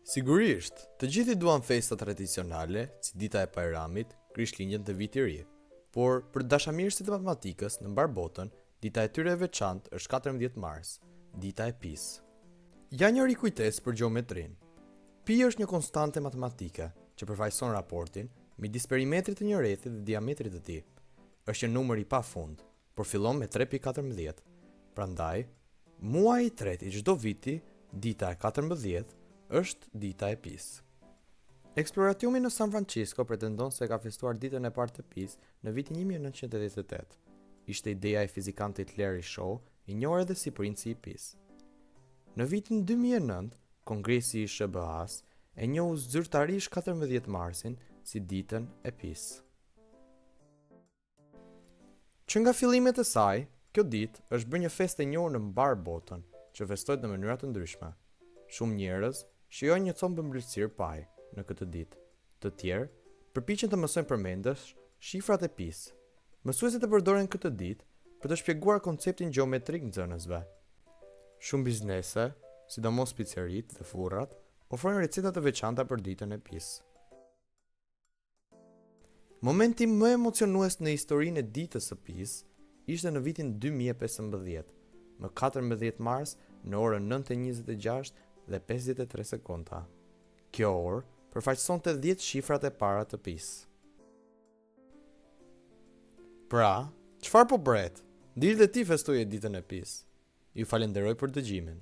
Sigurisht, të gjithi duan festa tradicionale, si dita e Bajramit, Krishtlindjen dhe Viti i Ri. Por për dashamirësit e matematikës në mbar botën, dita e tyre e veçantë është 14 mars, dita e Pi-s. Ja një rikujtesë për gjeometrin. Pi është një konstante matematike që përfaqëson raportin midis perimetrit të një rrethi dhe diametrit të tij. Është një numër i pafund, por fillon me 3.14. Prandaj, muaji i tretë i çdo viti, dita e 14, është dita e Pi-s. Eksploratiumi në San Francisco pretendon se ka festuar ditën e parë të Pi-s në vitin 1988. Ishte ideja e fizikantit Larry Shaw, i njohur edhe si princi i Pi-s. Në vitin 2009, Kongresi i SBA-s e njohu zyrtarisht 14 marsin si ditën e Pi-s. Që nga fillimet e saj, kjo ditë është bërë një festë e njohur në mbar botën, që festohet në mënyra të ndryshme. Shumë njerëz shijojnë një combë mbretësirë paj në këtë ditë. Të tjerë përpiqen të mësojnë përmendesh shifrat e Pi-s. Mësuesit e përdoren këtë ditë për të shpjeguar konceptin gjeometrik nxënësve. Shumë biznese, sidomos piceritë dhe furrat, ofrojnë receta të veçanta për ditën e Pi-s. Momenti më emocionues në historinë e ditës së Pi-s ishte në vitin 2015, më 14 mars në orën 9:26 dhe 53 sekonda. Kjo orë përfaqësonte 10 shifrat e para të Pi-s. Pra, çfarë po bëret? Dili dhe ti festoje ditën e Pi-s. Ju falenderoj për dëgjimin.